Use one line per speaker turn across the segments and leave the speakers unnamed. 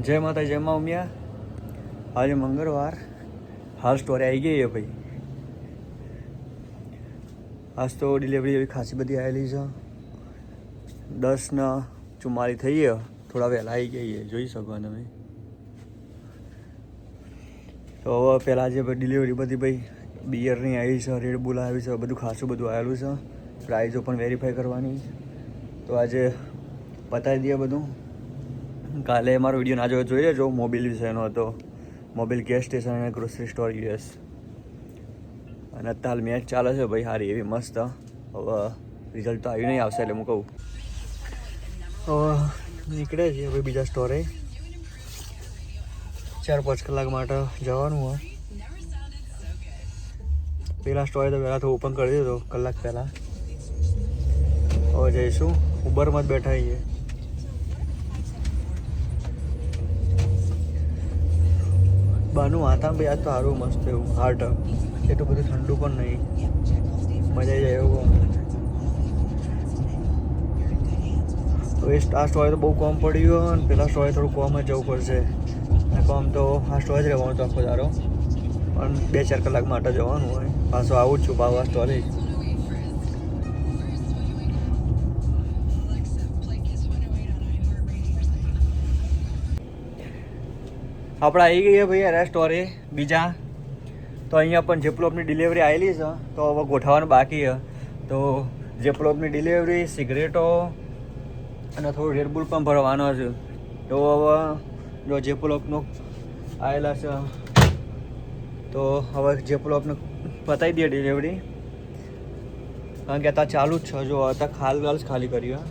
જય માતા જય મા ઉમિયા. આજે મંગળવાર. હાલ સ્ટોરી આવી ગઈ છે ભાઈ. આજ તો ડિલિવરી એવી ખાસી બધી આવેલી છે. 10:44 થઈ છે. થોડા વહેલા આવી ગઈ છે, જોઈ શકો તમે. તો હવે પહેલાં જે ડિલિવરી બધી ભાઈ બિયરની આવી છે, રેડબુલ આવી છે, બધું ખાસું બધું આવેલું છે. પ્રાઇઝો પણ વેરીફાઈ કરવાની. તો આજે બતાવી દઈએ બધું. કાલે મારો વિડીયો ના જોયો જોઈ લેજો. મોબાઈલ વિશેનો હતો. મોબાઈલ ગેસ સ્ટેશન અને ગ્રોસરી સ્ટોર યુએસ. અને અત્યારે મેચ ચાલે છે ભાઈ, સારી એવી મસ્ત. હવે રિઝલ્ટ તો આવી નહીં આવશે એટલે હું કહું. હવે નીકળે છે ભાઈ બીજા સ્ટોરે. 4-5 કલાક માટે જવાનું હોય. પેલા સ્ટોરે તો પહેલાં તો ઓપન કરી દીધો કલાક પહેલાં. હવે જઈશું. ઉબરમાં જ બેઠા છીએ. બહારનું વાતાવરણ ભાઈ આજ તો સારું મસ્ત એવું હાર્ટ. એટલું બધું ઠંડુ પણ નહીં, મજા આવી જાય એવું. હવે આ સ્ટોરે તો બહુ કોમ પડ્યું અને પેલા સ્ટોરે થોડું કોમ જ જવું પડશે. કોમ તો આ સ્ટોરે જ રહેવાનું તો આખો દારો, પણ 2-4 કલાક માટે જવાનું હોય. પાછો આવું જ છું પાછું આ સ્ટોરે જ. આપણે આવી ગઈએ ભાઈ અરે સ્ટોરે બીજા. તો અહીંયા પણ જેપલોપની ડિલિવરી આવેલી છે. તો હવે ગોઠવવાનું બાકી છે. તો જેપલોપની ડિલિવરી, સિગરેટો અને થોડું રેડબુલ પણ ભરવાનો છે. તો હવે જો જેપલોપનો આવેલા છે. તો હવે જેપલોપને પતાવી દઈએ ડિલિવરી, કારણ કે અત્યારે ચાલુ જ છે. જો અત્યારે ખાલી કર્યું.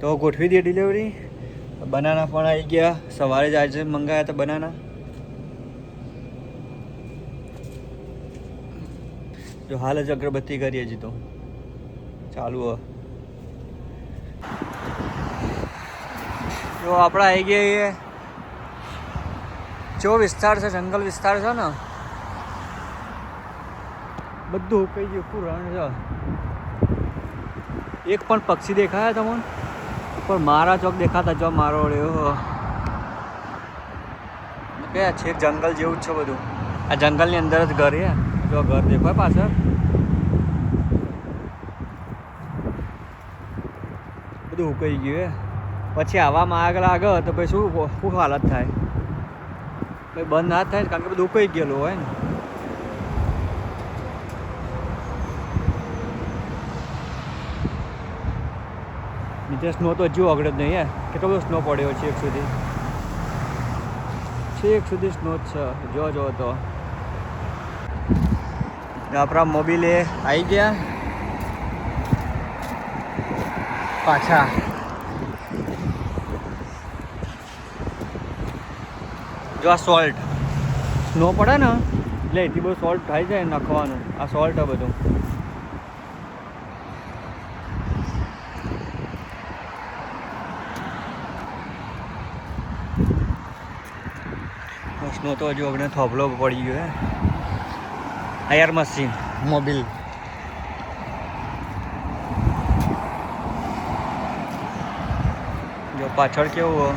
તો ગોઠવી દઈએ ડિલિવરી. બનાના પણ આવી ગયા. સવારે જ આજે મંગાવ્યા હતા બનાના. જો હાલ જ અગરબત્તી કરી હજી તો ચાલુ હોય. જો આપણે આવી ગયા એ જો વિસ્તાર છે, જંગલ વિસ્તાર છે ને, બધું કઈ ગયું, પૂરું રણ છે. એક પણ પક્ષી દેખાયા તમને? પણ મારા ચોક દેખાતા જો મારો રહ્યો કે છે. જંગલ જેવું જ છે બધું. આ જંગલની અંદર જ ઘર છે. જો ઘર દેખાય પાછળ, બધું ઉકાઈ ગયું. પછી આવામાં આગ લાગે તો પછી શું હાલત થાય? ભાઈ બંધ ના થાય, કારણ કે બધું ઉકાઈ ગયેલું હોય ને. નીચે સ્નો તો હજુ આગળ જ નહીં હે. કેટલો બધો સ્નો પડ્યો છે છેક સુધી સ્નો જ છે. જો તો આપણા મોબાઈલે આવી ગયા પાછા. જો આ સોલ્ટ સ્નો પડે ને એટલે એટલી બધું સોલ્ટ થાય છે નાખવાનું. આ સોલ્ટ છે બધું. સ્નો તો હજુ આપણે થોભલો પડી ગયો. Air machine mobile. જો પાછળ કેવું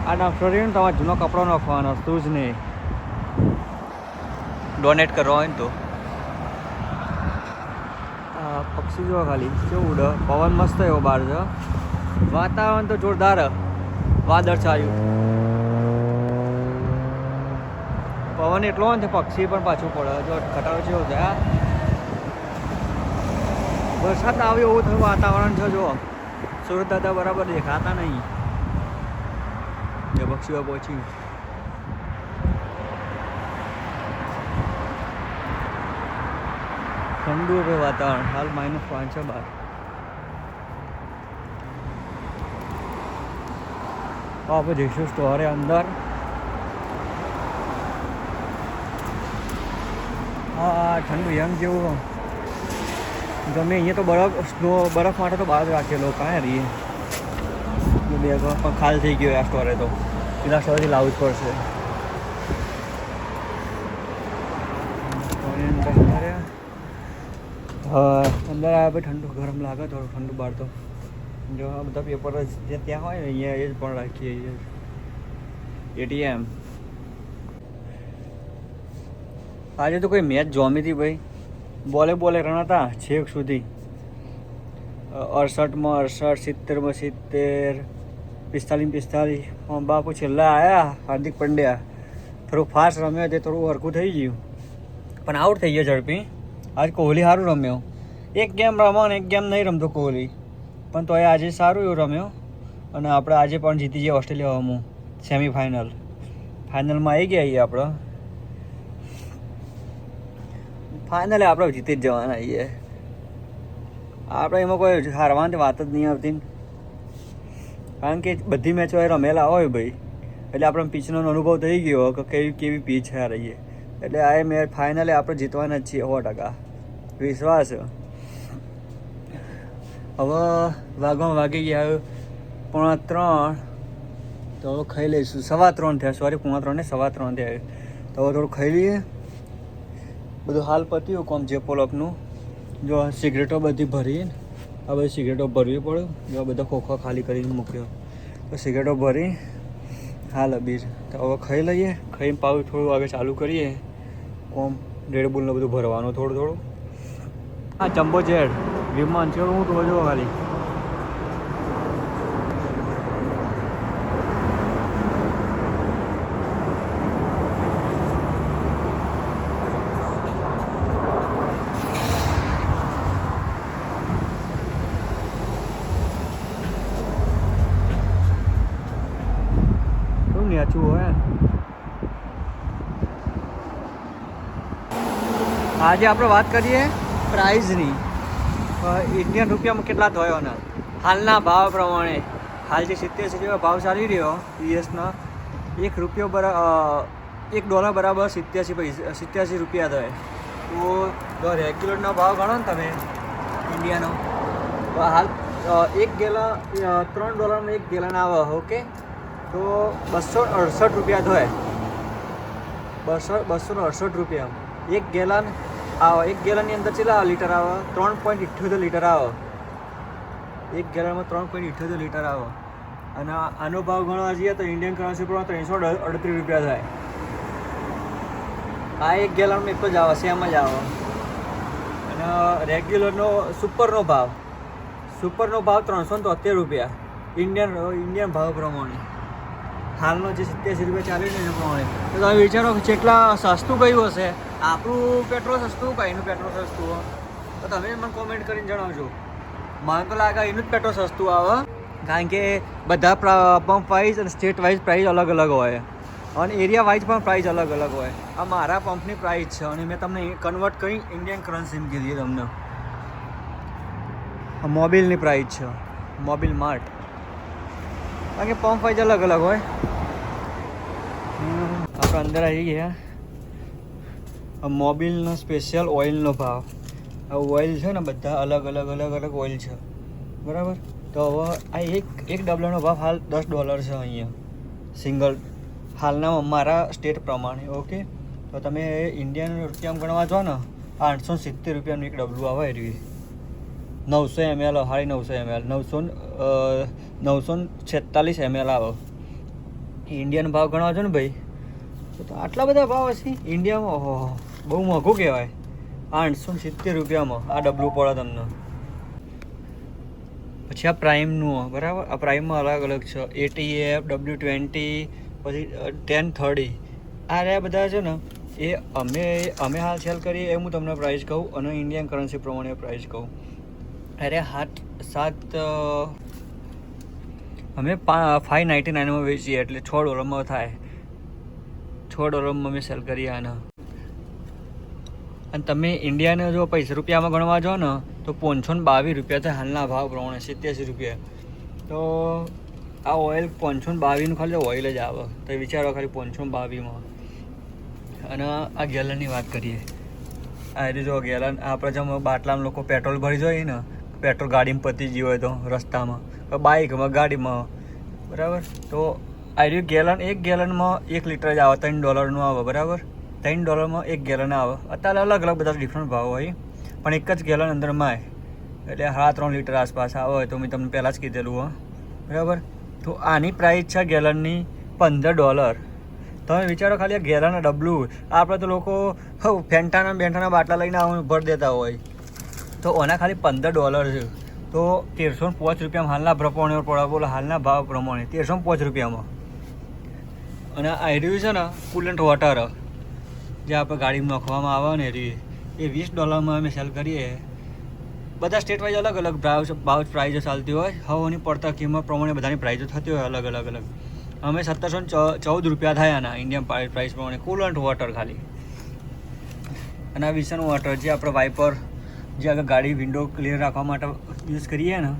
આ નાખતો રહ્યો ને, તમારે જૂનો કપડો નાખવાનો તું જ નહીં. ડોનેટ કરવા હોય ને તો. આ પક્ષી જો ખાલી કેવું ઉડે. પવન મસ્ત એવો બહાર છે. વાતાવરણ તો જોરદાર. વાદળ છાયું. પવન એટલો ને પક્ષી પણ પાછું પડે. જો ઘટાડો જેવો છે. વરસાદ આવ્યો એવું થયું વાતાવરણ છે. જો સુરત દાદા બરાબર દેખાતા નહીં. જે પક્ષીઓ પહોંચી. ઠંડુ છે વાતાવરણ. હાલ -5 છે બહાર. આપણે જઈશું સ્ટોરે અંદર. હા ઠંડુ યંગ જેવું ગમે. અહીંયા તો બરફ માટે તો બહાર જ રાખેલો. કાંઈ રહીએ બેગ પણ ખાલી થઈ ગયો. આ સ્ટોરે તો પેલા સ્ટોરેથી લાવવું જ પડશે. અંદર આવ્યા ભાઈ ઠંડુ ગરમ લાગે થોડું ઠંડુ બહાર તો. જો આ બધા પેપર જ ત્યાં હોય ને અહીંયા એ જ પણ રાખીએ એટીએમ. આજે તો કોઈ મેચ જોમી હતી ભાઈ, બોલે રણાતા છેક સુધી. 68માં 68, 70માં 70, 45. બાપુ છેલ્લા આવ્યા હાર્દિક પંડ્યા, થોડુંક ફાસ્ટ રમ્યો તે થોડું હરખું થઈ ગયું, પણ આઉટ થઈ ગયો ઝડપી. આજ કોહલી સારું રમ્યો, એક ગેમ રમો ને એક ગેમ નહીં રમતો કોહલી, પણ તોય આજે સારું એવું રમ્યો. અને આપણે આજે પણ જીતી જઈએ ઓસ્ટ્રેલિયામાં સેમિફાઇનલ. ફાઇનલમાં આવી ગયા આપણે, ફાઇનલે આપણે જીતી જ જવાના છીએ. આપણે એમાં કોઈ હારવાની વાત જ નહીં આવતી, કારણ કે બધી મેચો એ રમેલા હોય ભાઈ, એટલે આપણે પીચનો અનુભવ થઈ ગયો કે કેવી પીચ છે રહીએ. એટલે આ મેચ ફાઇનલે આપણે જીતવાના જ છીએ 100% વિશ્વાસ. હવે વાગી ગયા 2:45, તો હવે ખાઈ લઈશું. 3:15 થયા, સોરી 2:45 ને 3:15 થયા. તો હવે થોડું ખાઈ લઈએ. બધું હાલ પત્યું કોમ જે પોલપનું. જો સિગરેટો બધી ભરી, આ બધી સિગરેટો ભરવી પડે. જો બધા ખોખા ખાલી કરીને મૂક્યો, તો સિગરેટો ભરી હાલ બીજ. તો હવે ખાઈ લઈએ, ખાઈને પાછું થોડું આગળ ચાલુ કરીએ કોમ. રેડબુલને બધું ભરવાનું થોડું. હા જમ્બો જેટ વિમાન છે, હું તો જો ખાલી નેચું હોય. આજે આપણે વાત કરીએ પ્રાઇઝની. ઇન્ડિયન રૂપિયામાં કેટલા થયો ને હાલના ભાવ પ્રમાણે. હાલ જે 87 જેવા ભાવ ચાલી રહ્યો યુએસના, $1 બરાબર 87 રૂપિયા થાય. તો રેગ્યુલરનો ભાવ ગણો ને તમે ઇન્ડિયાનો, તો હાલ $3 1 ગેલન આવે. ઓકે, તો 268 રૂપિયા થાય. 268 રૂપિયા 1 ગેલન આવે. 1 ગેલનની અંદર કેટલા લીટર આવે? 3.78 લીટર આવે. 1 ગેલનમાં 3.78 લીટર આવે. અને આનો ભાવ ગણવા જઈએ તો ઇન્ડિયન કરન્સી પર 338 રૂપિયા થાય. આ 1 ગેલનમાં એક જ આવે, સેમ જ આવે. અને રેગ્યુલરનો સુપરનો ભાવ 373 રૂપિયા ઇન્ડિયન ભાવ પ્રમાણે. હાલનો જે 87 રૂપિયા ચાલી ને એ પ્રમાણે. તો તમે વિચારો કેટલા સસ્તું કયું હશે. આપણું પેટ્રોલ સસ્તું કે એનું પેટ્રોલ સસ્તું હોય? તો તમે મને કોમેન્ટ કરીને જણાવજો. મને તો લાગે એનું જ પેટ્રોલ સસ્તું આવે, કારણ કે બધા પંપ વાઇઝ અને સ્ટેટ વાઇઝ પ્રાઇસ અલગ હોય, અને એરિયા વાઇઝ પણ પ્રાઇસ અલગ હોય. આ મારા પંપની પ્રાઇસ છે, અને મેં તમને કન્વર્ટ કરી ઇન્ડિયન કરન્સીમાં કીધી તમને. મોબિલની પ્રાઇસ છે, મોબિલ માર્ટ, કારણ કે પંપ વાઇઝ અલગ હોય. આપણે અંદર આવી ગયા. મોબિલનો સ્પેશિયલ ઓઇલનો ભાવ. આ ઓઇલ છે ને બધા અલગ ઓઇલ છે, બરાબર. તો હવે આ એક ડબલાનો ભાવ હાલ $10 છે અહીંયા સિંગલ, હાલના મારા સ્ટેટ પ્રમાણે. ઓકે, તો તમે ઇન્ડિયન રૂપિયામાં ગણવા જો ને 870 રૂપિયાનું એક ડબલું આવે. એવી 900 ml, 950 ml, 946 ml આવે. ઇન્ડિયન ભાવ ગણવા છો ને ભાઈ, તો આટલા બધા ભાવ હશે ઇન્ડિયામાં. ઓહો, બહુ મોંઘું કહેવાય. 870 રૂપિયામાં આ ડબલું પડે તમને. પછી આ પ્રાઇમનું, બરાબર. આ પ્રાઇમમાં અલગ છે, ATF, W20, પછી 1030. આ રહ્યા બધા છે ને, એ અમે હાલ સેલ કરીએ એ હું તમને પ્રાઇસ કહું, અને ઇન્ડિયન કરન્સી પ્રમાણે પ્રાઇસ કહું. અરે અમે $5.99 વેચીએ, એટલે $6 થાય. $6 અમે સેલ કરીએ આના. અને તમે ઇન્ડિયાને જો પૈસા રૂપિયામાં ગણવા જાઓ ને તો 522 રૂપિયા થાય હાલના ભાવ પ્રમાણે. 87 રૂપિયા. તો આ ઓઇલ 522નું ખાલી ઓઇલ જ આવે. તો વિચારો ખાલી 522માં. અને આ ગેલનની વાત કરીએ. આ રીતે જો ગેલન આપણે જેમ બાટલામાં લોકો પેટ્રોલ ભરી જોઈએ ને, પેટ્રોલ ગાડીમાં પતી ગયું હોય તો રસ્તામાં, બાઇકમાં, ગાડીમાં, બરાબર. તો આ રહ્યું ગેલન. 1 ગેલનમાં 1 લીટર જ આવે. $3 આવે, બરાબર. $3 1 ગેલન આવે. અત્યારે અલગ બધા ડિફરન્ટ ભાવ હોય, પણ એક જ ગેલન અંદરમાં એટલે 3.5 લીટર આસપાસ આવે હોય તો મેં તમને પહેલાં જ કીધેલું હો, બરાબર. તો આની પ્રાઇસ છે ગેલનની $15. તમે વિચારો ખાલી આ ગેલન ડબલું. આપણે તો લોકો ફેન્ટાના બાટલા લઈને આવવાનું ભરી દેતા હોય, તો આના ખાલી $15 છે. તો 1305 રૂપિયામાં હાલના પ્રમાણે બોલો, હાલના ભાવ પ્રમાણે 1305 રૂપિયામાં. અને આ રહ્યું છે ને કુલન્ટ વોટર, જે આપણે ગાડીમાં નાખવામાં આવે ને એ $20 અમે સેલ કરીએ. બધા સ્ટેટ વાઇઝ અલગ અલગ ભાવ પ્રાઇઝો ચાલતી હોય. હવાની પડતા કિંમત પ્રમાણે બધાની પ્રાઇઝો થતી હોય અલગ અલગ. અમે 1714 રૂપિયા થયા આના ઇન્ડિયન પ્રાઇસ પ્રમાણે કુલન્ટ વોટર ખાલી. અને આ વિસન વોટર જે આપણે વાઇપર, જે આગળ ગાડી વિન્ડો ક્લિયર રાખવા માટે યુઝ કરીએ ને,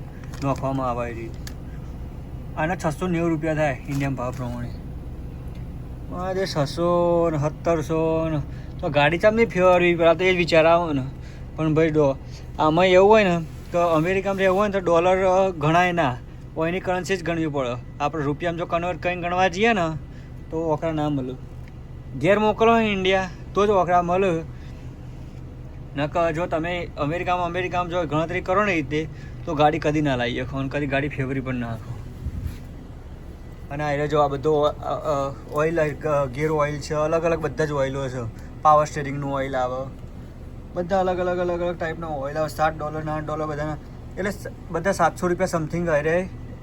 નાખવામાં આવે એ રીતે. આના 690 રૂપિયા થાય ઇન્ડિયન ભાવ પ્રમાણે. જે 600 ને 1700 ને તો ગાડી ચામની ફેરવી પહેલાં તો એ જ વિચાર આવે ને. પણ ભાઈ આમાં એવું હોય ને તો અમેરિકામાં રહેવું હોય ને તો ડોલર ગણાય ના, એની કરન્સી જ ગણવી પડે. આપણે રૂપિયામાં જો કન્વર્ટ કરીને ગણવા જઈએ ને તો ઓકરા ના મળે. ઘેર મોકલો ઇન્ડિયા તો જ ઓકરા મળે. નકર જો તમે અમેરિકામાં જો ગણતરી કરો ને રીતે તો ગાડી કદી ના લાવી શકો અને કદી ગાડી ફેવરી પણ ના રાખો. અને આ જો આ બધો ઓઇલ, ગેર ઓઇલ છે, અલગ અલગ બધા જ ઓઇલો છે. પાવર સ્ટેરિંગનું ઓઇલ આવે, બધા અલગ અલગ ટાઈપના ઓઇલ આવે. $7 $9 બધાના, એટલે બધા 700 રૂપિયા સમથિંગ રહે.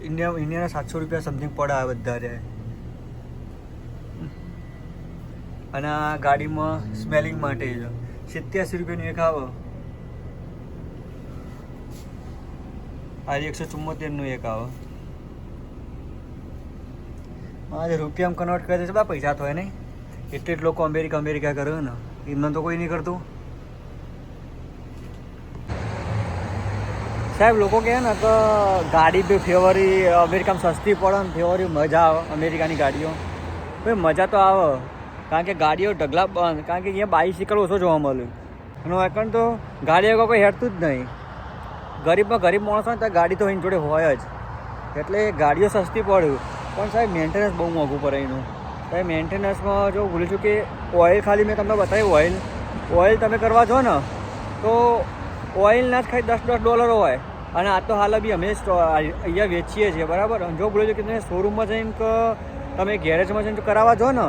ઇન્ડિયાના 700 રૂપિયા સમથિંગ પડે આ બધા રહે. અને આ ગાડીમાં સ્મેલિંગ માટે 87 રૂપિયાનું એક આવે. આજે 174નું એક આવે. આજે રૂપિયામાં કન્વર્ટ કરે છે બધા પૈસા થાય નહીં. એટલે જ લોકો અમેરિકા કરે ને, એમને તો કોઈ નહીં કરતું. સાહેબ લોકો કહે ને કે ગાડી બી ફેવરી અમેરિકામાં સસ્તી પડે ને ફેવરી મજા આવે અમેરિકાની ગાડીઓ. ભાઈ મજા તો આવે, કારણ કે ગાડીઓ ઢગલા બંધ, કારણ કે અહીંયા બાઇસિકલ ઓછો જોવા મળે. એનું કારણ તો ગાડીઓ કોઈ હેઠતું જ નહીં. ગરીબમાં ગરીબ માણસ હોય ને તો ગાડી તો એની જોડે હોય જ, એટલે ગાડીઓ સસ્તી પડે. પણ સાહેબ મેન્ટેનન્સ બહુ મોંઘું પડે એનું. સાહેબ મેન્ટેનન્સમાં જો ભૂલું છું કે ઓઇલ ખાલી મેં તમને બતાવ્યું, ઓઇલ તમે કરવા જો ને તો ઓઇલના જ ખાલી $10 હોય. અને આ તો હાલ બી અમે અહીંયા વેચીએ છીએ, બરાબર. જો બોલો છો કે તમે શોરૂમમાં જઈને કે તમે ગેરેજમાં જઈને કરાવવા જો ને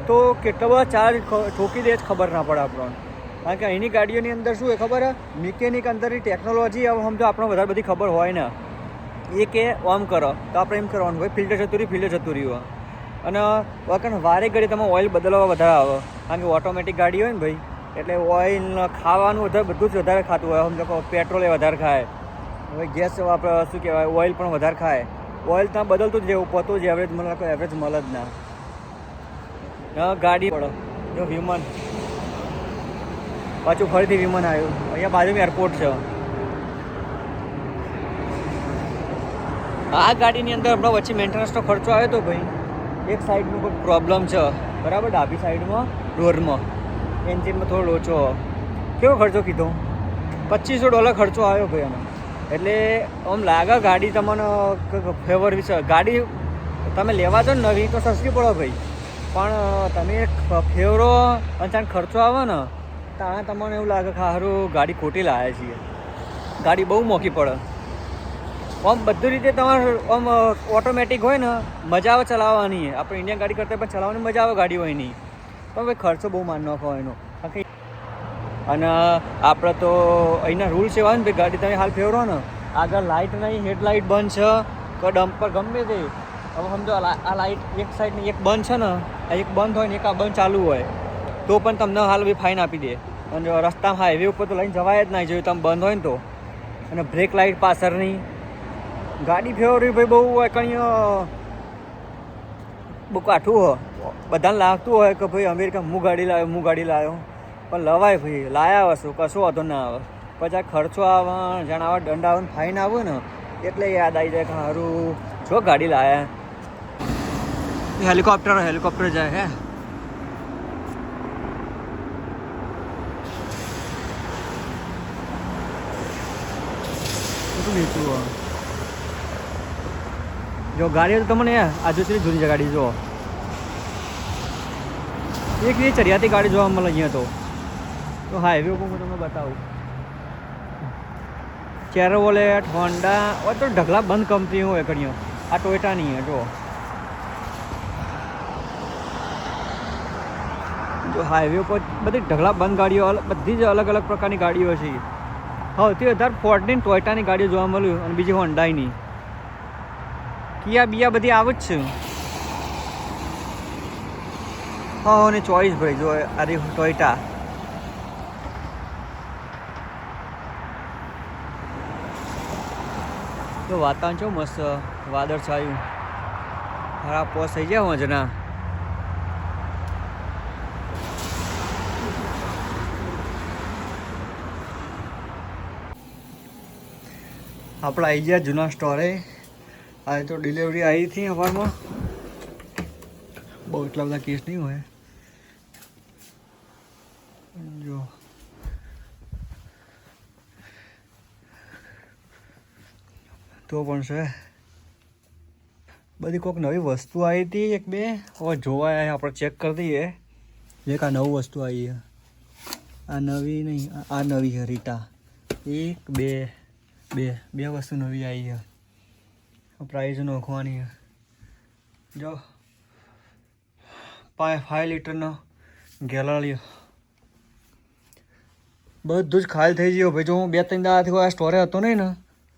તો કેટલા બધા ચાર્જ ઠોકી દે જ ખબર ના પડે આપણને. કારણ કે અહીંની ગાડીઓની અંદર શું હોય ખબર? મિકેનિક અંદરની ટેકનોલોજી હવે સમજો આપણને વધારે બધી ખબર હોય ને, એ કે આમ કરો તો આપણે એમ કરવાનું ભાઈ ફિલ્ટર જતું રહ્યું. અને વખત વારે ઘડી તમે ઓઇલ બદલવા વધારે આવે, કારણ કે ઓટોમેટિક ગાડી હોય ને ભાઈ, એટલે ઓઇલ ખાવાનું વધારે બધું જ વધારે ખાતું હોય. સમજો પેટ્રોલ એ વધારે ખાય, હવે ગેસ આપણે શું કહેવાય ઓઇલ પણ વધારે ખાય. ઓઇલ ત્યાં બદલતું જ રહેવું, પોતું જ એવરેજ મળે, કોઈ એવરેજ મળે જ ના. ગાડી પડો જો વિમાન, પાછું ફરીથી વિમાન આવ્યું. અહીંયા બાજુમાં એરપોર્ટ છે. આ ગાડીની અંદર હમણાં વચ્ચે મેન્ટેનન્સનો ખર્ચો આવ્યો હતો ભાઈ. એક સાઈડનું કોઈ પ્રોબ્લેમ છે, બરાબર, ડાબી સાઈડમાં ડોરમાં એન્જિનમાં થોડો લોચો. કેવો ખર્ચો કીધો? $2500 ખર્ચો આવ્યો ભાઈ એનો. એટલે આમ લાગે ગાડી તમને ફેવર વિશે. ગાડી તમે લેવા જો ને નવી તો સસ્તી પડે ભાઈ, પણ તમે ફેવરો અચાનક ખર્ચો આવે ને ત્યાં તમને એવું લાગે કે સારું ગાડી ખોટી લાવ્યા છીએ. ગાડી બહુ મોંઘી પડે. આમ બધી રીતે તમારે આમ ઓટોમેટિક હોય ને મજા આવે ચલાવવાની. આપણે ઇન્ડિયન ગાડી કરતાં પણ ચલાવવાની મજા આવે ગાડી હોય નહીં, પણ ભાઈ ખર્ચો બહુ માન નાખો એનો. અને આપણે તો અહીંના રૂલ્સ એવા ને ભાઈ, ગાડી તમે હાલ ફેરવો ને આગળ લાઇટ નહીં, હેડલાઇટ બંધ છે કે ડમ્પર ગમે તે. હવે સમજો આ લાઇટ એક સાઈડની એક બંધ છે ને, આ એક બંધ હોય ને એક આ બંધ ચાલુ હોય તો પણ તમને હાલ બી ફાઇન આપી દે. અને રસ્તામાં હાઈવે ઉપર તો લઈને જવાય જ ના જોઈએ તમે બંધ હોય ને તો. અને બ્રેક લાઇટ પાછળની ગાડી ફેરવી ભાઈ બહુ કંઈ બહુ કાઠું હોય. બધાને લાગતું હોય કે ભાઈ અમેરિકા હું ગાડી લાવ્યો, પણ લવાય ભાઈ, લાયા હશું કશું વાંધો ના આવે. પછી આ ખર્ચો આવે, જાણે આવા દંડ આવે ને ફાઇન આવે ને એટલે યાદ આવી જાય કે સારું જો ગાડી લાયા. હેલિકોપ્ટર જાય હે. જો ગાડી તો તમને આજુ સુધી જૂની છે ગાડી. જો એક ચડિયાતી ગાડી જોવા મળે અહીંયા તો હાઈવે ઉપર હું તમને બતાવું. ચેરોલેટ હોન્ડા और तो ढगला बंद कंपनी हो कड़ियों आ टोयोटा नहीं है जो हाईवे पर बड़ी ढगला बंद गाड़ियों बधी ज अलग अलग प्रकार की गाड़ियों है सौथी वधारे फोर्ड ने टोयोटा की गाड़ियों जोवा मळ्युं अने बीजी होंडाई नहीं किया बिया बधी आवे ज छे हाँ ने चॉइस भाई जो अरे टोयोटा तो वातावरण चो मस्त वादळ छाયું खराब पोस થઈ ગયા મજના આપણે આવી ગયા જૂના સ્ટોરે आज तो डिलीवरी आई थी हमारे में बहुत इतना बड़ा केस नहीं हुआ है जो तो पण से बड़ी कोक नवी वस्तु आई थी एक बे और जोवा है आप चेक कर दिए एक आ नवी वस्तु आई है आ नवी नहीं आ नवी है रीटा एक बे बे बे वस्तु नवी आई है प्राइस नोखवानी है जो 5 लीटर नो गैलरी बधुं ज खाली थई गयुं भाई जो हूँ 2-3 दाडाथी आ स्टोरे हतो नहीं ने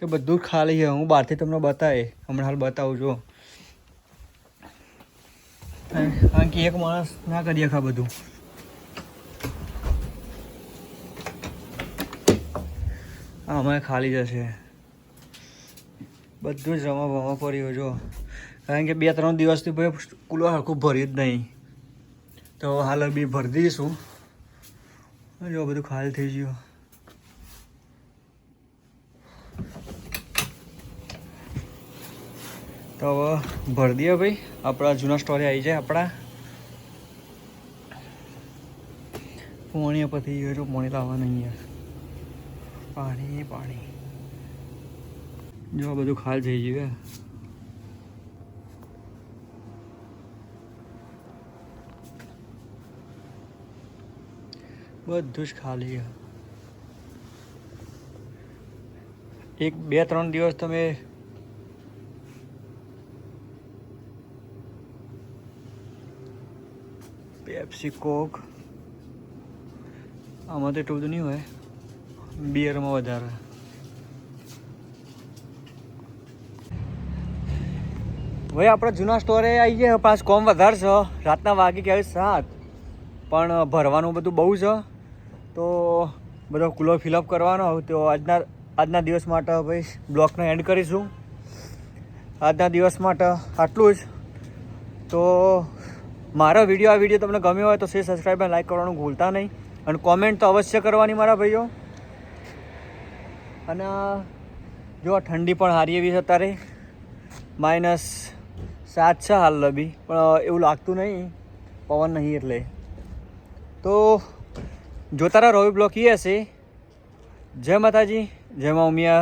तो बधुं ज खाली है हूँ बहारथी तमने बताए हमणे हाल बतावुं जो कारण कि एक माणस ना करी शके बधुं आमाय खाली जशे બધું જ રમા ભમા પડ્યું જો કારણ કે 2-3 દિવસથી ભાઈ કુલર હરખું ભર્યું જ નહીં તો હાલ બી ભરી દઈશું જો બધું ખાલી થઈ ગયું તો હવે ભરી દઈએ ભાઈ આપણા જૂના સ્ટોરે આવી જાય આપણા પાણી પતી ગયું જો પાણી લાવવાનું અહીંયા પાણી પાણી जो બધું ખાલી થઈ ગયું બધું જ ખાલી છે 1-2-3 દિવસ તમે પેપ્સી કોક આમાં તો એટલું બધું નહીં હોય બિયરમાં વધારે भाई अपना जूना स्टोरे आई गए पास कॉम वधार छे रातना वागी के 7 पण भरवानुं बधुं बहु छे तो बधो कूलर फिलअप करवानो तो आजना दिवस माटे भाई ब्लॉगने एंड करीशुं आजना दिवस माटे आटलुं ज तो मारो आ विडियो तमने गम्यो होय तो शेर सब्सक्राइब लाइक करवानुं भूलता नहीं अने कॉमेंट तो अवश्य करवानी मारा भाईओ अने जो ठंडी पण हारी एवी छे अत्यारे -7 છે હાલ લબી પણ એવું લાગતું નહીં પવન નહીં એટલે તો જોતા રહો રવિ બ્લોગ એ હશે જય માતાજી જય મા ઉમિયા